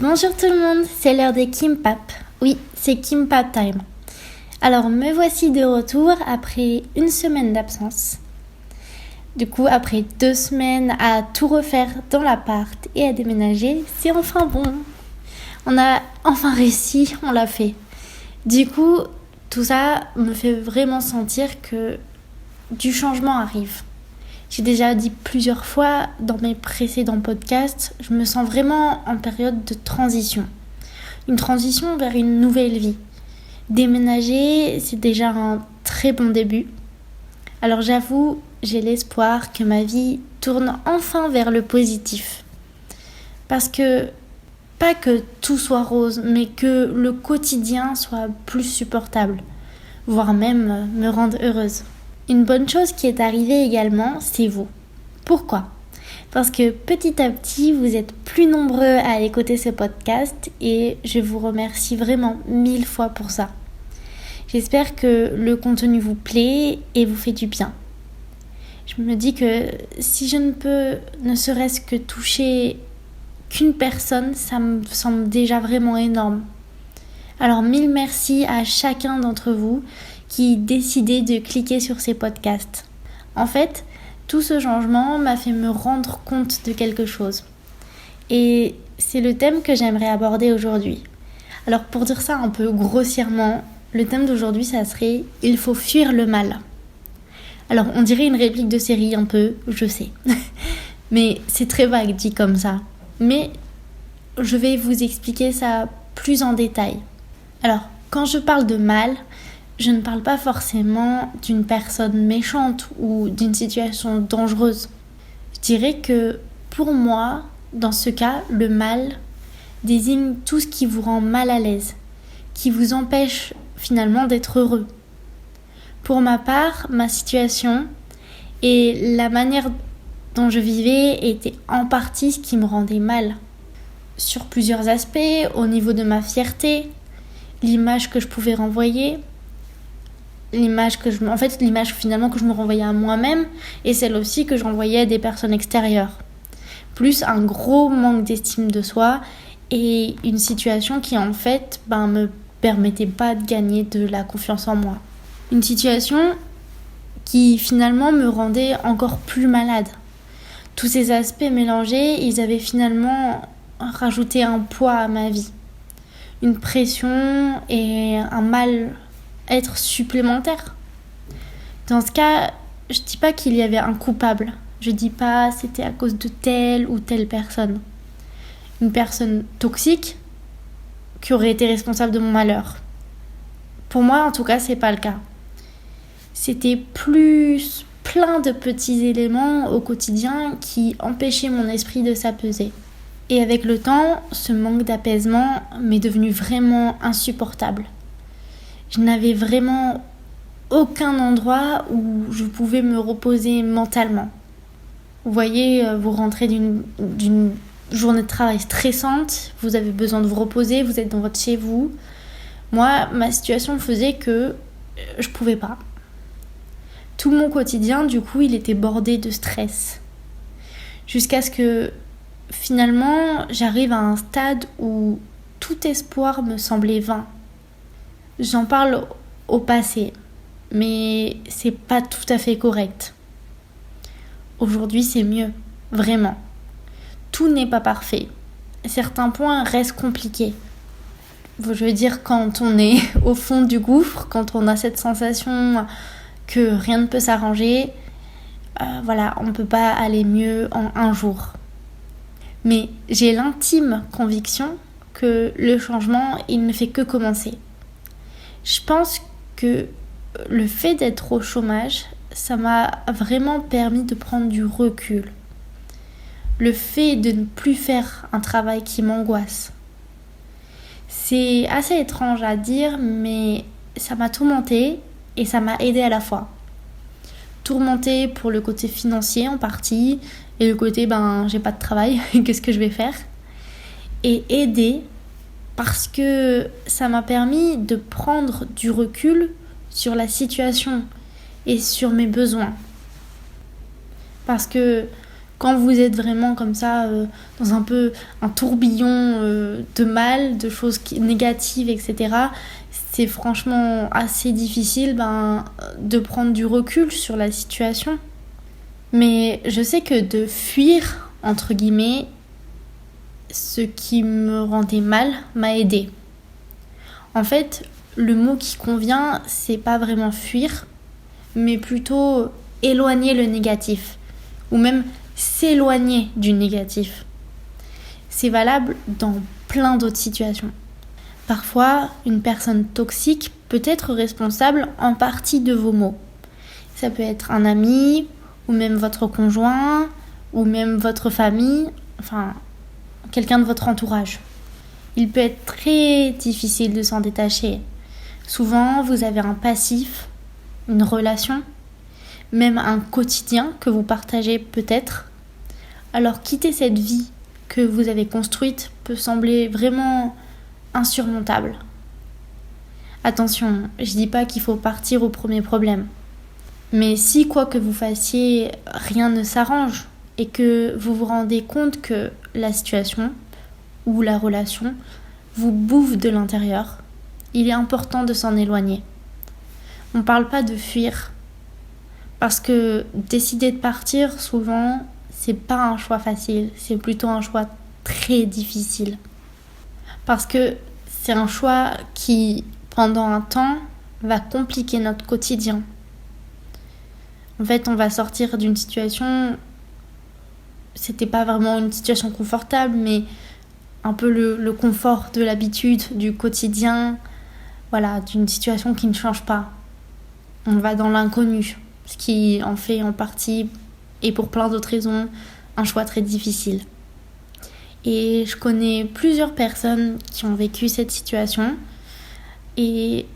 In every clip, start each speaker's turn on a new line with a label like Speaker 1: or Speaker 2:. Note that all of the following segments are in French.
Speaker 1: Bonjour tout le monde, c'est l'heure des Kimbap. Oui, c'est Kimbap time. Alors me voici de retour après une semaine d'absence. Du coup, après 2 semaines à tout refaire dans l'appart et à déménager, c'est enfin bon. On a enfin réussi, on l'a fait. Du coup, tout ça me fait vraiment sentir que du changement arrive. J'ai déjà dit plusieurs fois dans mes précédents podcasts, je me sens vraiment en période de transition. Une transition vers une nouvelle vie. Déménager, c'est déjà un très bon début. Alors j'avoue, j'ai l'espoir que ma vie tourne enfin vers le positif. Parce que, pas que tout soit rose, mais que le quotidien soit plus supportable, voire même me rende heureuse. Une bonne chose qui est arrivée également, c'est vous. Pourquoi ? Parce que petit à petit, vous êtes plus nombreux à écouter ce podcast et je vous remercie vraiment 1000 fois pour ça. J'espère que le contenu vous plaît et vous fait du bien. Je me dis que si je ne peux ne serait-ce que toucher qu'une personne, ça me semble déjà vraiment énorme. Alors 1000 merci à chacun d'entre vous qui décidait de cliquer sur ces podcasts. En fait, tout ce changement m'a fait me rendre compte de quelque chose. Et c'est le thème que j'aimerais aborder aujourd'hui. Alors pour dire ça un peu grossièrement, le thème d'aujourd'hui ça serait « Il faut fuir le mal ». Alors on dirait une réplique de série un peu, je sais. Mais c'est très vague dit comme ça. Mais je vais vous expliquer ça plus en détail. Alors, quand je parle de mal, je ne parle pas forcément d'une personne méchante ou d'une situation dangereuse. Je dirais que pour moi, dans ce cas, le mal désigne tout ce qui vous rend mal à l'aise, qui vous empêche finalement d'être heureux. Pour ma part, ma situation et la manière dont je vivais était en partie ce qui me rendait mal. Sur plusieurs aspects, au niveau de ma fierté, l'image que je pouvais renvoyer, l'image finalement que je me renvoyais à moi-même et celle aussi que je renvoyais à des personnes extérieures. Plus un gros manque d'estime de soi et une situation qui en fait me permettait pas de gagner de la confiance en moi. Une situation qui finalement me rendait encore plus malade. Tous ces aspects mélangés, ils avaient finalement rajouté un poids à ma vie. Une pression et un mal-être supplémentaire. Dans ce cas, je dis pas qu'il y avait un coupable. Je dis pas c'était à cause de telle ou telle personne. Une personne toxique qui aurait été responsable de mon malheur. Pour moi, en tout cas, c'est pas le cas. C'était plus plein de petits éléments au quotidien qui empêchaient mon esprit de s'apaiser. Et avec le temps, ce manque d'apaisement m'est devenu vraiment insupportable. Je n'avais vraiment aucun endroit où je pouvais me reposer mentalement. Vous voyez, vous rentrez d'une journée de travail stressante, vous avez besoin de vous reposer, vous êtes dans votre chez vous. Moi, ma situation faisait que je pouvais pas. Tout mon quotidien, du coup, il était bordé de stress. Jusqu'à ce que finalement, j'arrive à un stade où tout espoir me semblait vain. J'en parle au passé, mais c'est pas tout à fait correct. Aujourd'hui, c'est mieux, vraiment. Tout n'est pas parfait. Certains points restent compliqués. Je veux dire, quand on est au fond du gouffre, quand on a cette sensation que rien ne peut s'arranger, on ne peut pas aller mieux en un jour. Mais j'ai l'intime conviction que le changement, il ne fait que commencer. Je pense que le fait d'être au chômage, ça m'a vraiment permis de prendre du recul. Le fait de ne plus faire un travail qui m'angoisse. C'est assez étrange à dire, mais ça m'a tourmentée et ça m'a aidée à la fois. Tourmentée pour le côté financier en partie, et le côté j'ai pas de travail, qu'est-ce que je vais faire ? Et aidée parce que ça m'a permis de prendre du recul sur la situation et sur mes besoins. Parce que Quand vous êtes vraiment comme ça, dans un peu un tourbillon de mal, de choses négatives, etc., c'est franchement assez difficile de prendre du recul sur la situation. Mais je sais que de fuir, entre guillemets, ce qui me rendait mal m'a aidé. En fait, le mot qui convient, c'est pas vraiment fuir, mais plutôt éloigner le négatif, ou même s'éloigner du négatif. C'est valable dans plein d'autres situations. Parfois, une personne toxique peut être responsable en partie de vos maux. Ça peut être un ami, ou même votre conjoint, ou même votre famille, enfin, quelqu'un de votre entourage. Il peut être très difficile de s'en détacher. Souvent, vous avez un passif, une relation, même un quotidien que vous partagez peut-être. Alors quitter cette vie que vous avez construite peut sembler vraiment insurmontable. Attention, je dis pas qu'il faut partir au premier problème. Mais si quoi que vous fassiez, rien ne s'arrange et que vous vous rendez compte que la situation ou la relation vous bouffe de l'intérieur, il est important de s'en éloigner. On ne parle pas de fuir, parce que décider de partir, souvent, c'est pas un choix facile, c'est plutôt un choix très difficile. Parce que c'est un choix qui, pendant un temps, va compliquer notre quotidien. En fait, on va sortir d'une situation, c'était pas vraiment une situation confortable, mais un peu le confort de l'habitude, du quotidien, voilà, d'une situation qui ne change pas. On va dans l'inconnu, ce qui en fait en partie, et pour plein d'autres raisons, un choix très difficile. Et je connais plusieurs personnes qui ont vécu cette situation, et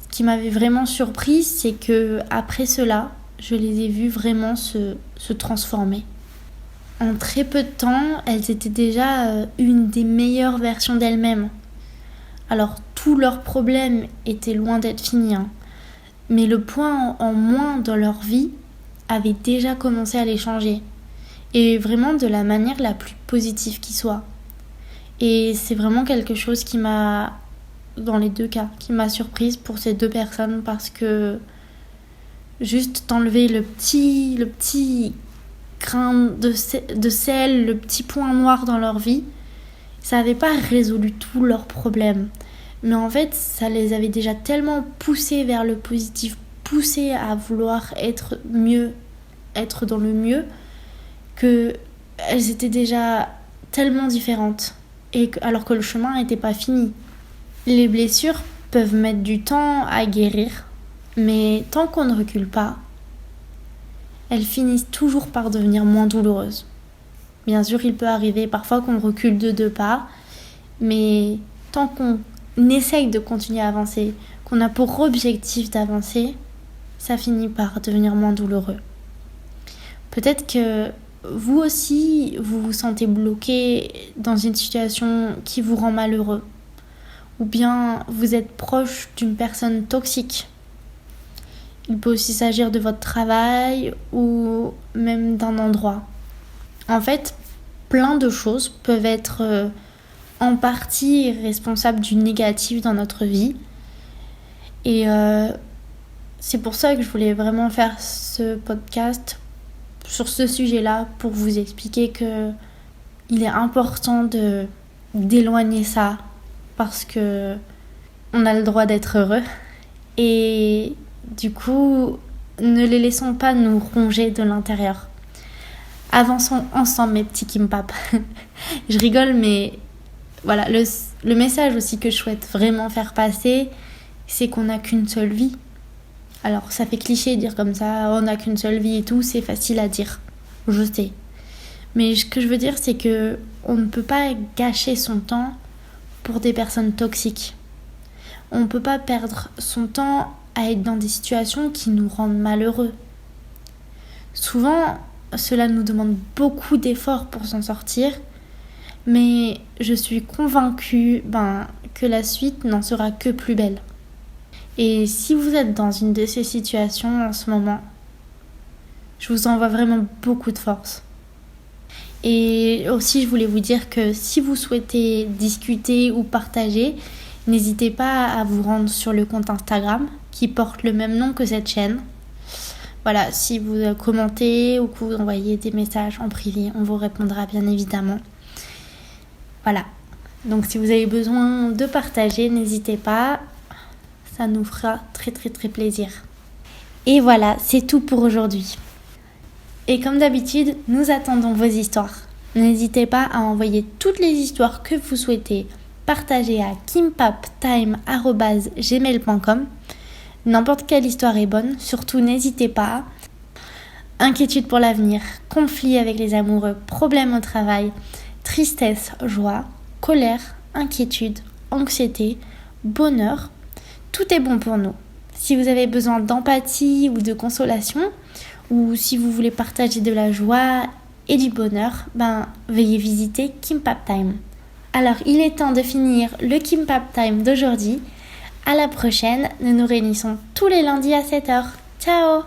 Speaker 1: ce qui m'avait vraiment surprise, c'est que après cela, je les ai vues vraiment se transformer. En très peu de temps, elles étaient déjà une des meilleures versions d'elles-mêmes. Alors, tous leurs problèmes étaient loin d'être finis, mais le point en moins dans leur vie avait déjà commencé à les changer. Et vraiment de la manière la plus positive qui soit. Et c'est vraiment quelque chose qui m'a, dans les deux cas, qui m'a surprise pour ces deux personnes, parce que juste t'enlever le petit grain de sel, le petit point noir dans leur vie, ça n'avait pas résolu tous leurs problèmes. Mais en fait, ça les avait déjà tellement poussés vers le positif, poussés à vouloir être mieux, être dans le mieux, qu'elles étaient déjà tellement différentes, alors que le chemin n'était pas fini. Les blessures peuvent mettre du temps à guérir, mais tant qu'on ne recule pas, elles finissent toujours par devenir moins douloureuses. Bien sûr, il peut arriver parfois qu'on recule de 2 pas, mais tant qu'on essaye de continuer à avancer, qu'on a pour objectif d'avancer, ça finit par devenir moins douloureux. Peut-être que vous aussi, vous vous sentez bloqué dans une situation qui vous rend malheureux, ou bien vous êtes proche d'une personne toxique. Il peut aussi s'agir de votre travail ou même d'un endroit. En fait, plein de choses peuvent être en partie responsables du négatif dans notre vie. Et c'est pour ça que je voulais vraiment faire ce podcast sur ce sujet-là, pour vous expliquer que il est important d'éloigner ça, parce que on a le droit d'être heureux. Et du coup, ne les laissons pas nous ronger de l'intérieur. Avançons ensemble, mes petits kimpap. Je rigole, mais voilà, le message aussi que je souhaite vraiment faire passer, c'est qu'on n'a qu'une seule vie. Alors, ça fait cliché de dire comme ça, on n'a qu'une seule vie et tout, c'est facile à dire, je sais. Mais ce que je veux dire, c'est que on ne peut pas gâcher son temps pour des personnes toxiques. On ne peut pas perdre son temps à être dans des situations qui nous rendent malheureux. Souvent, cela nous demande beaucoup d'efforts pour s'en sortir, mais je suis convaincue que la suite n'en sera que plus belle. Et si vous êtes dans une de ces situations en ce moment, je vous envoie vraiment beaucoup de force. Et aussi, je voulais vous dire que si vous souhaitez discuter ou partager, n'hésitez pas à vous rendre sur le compte Instagram qui porte le même nom que cette chaîne. Voilà, si vous commentez ou que vous envoyez des messages en privé, on vous répondra bien évidemment. Voilà, donc si vous avez besoin de partager, n'hésitez pas, ça nous fera très très très plaisir. Et voilà, c'est tout pour aujourd'hui. Et comme d'habitude, nous attendons vos histoires. N'hésitez pas à envoyer toutes les histoires que vous souhaitez partager à kimpaptime@gmail.com. N'importe quelle histoire est bonne, surtout n'hésitez pas. Inquiétude pour l'avenir, conflit avec les amoureux, problèmes au travail, tristesse, joie, colère, inquiétude, anxiété, bonheur, tout est bon pour nous. Si vous avez besoin d'empathie ou de consolation, ou si vous voulez partager de la joie et du bonheur, veuillez visiter Kimpap Time. Alors, il est temps de finir le Kimpap Time d'aujourd'hui. À la prochaine, nous nous réunissons tous les lundis à 7h. Ciao!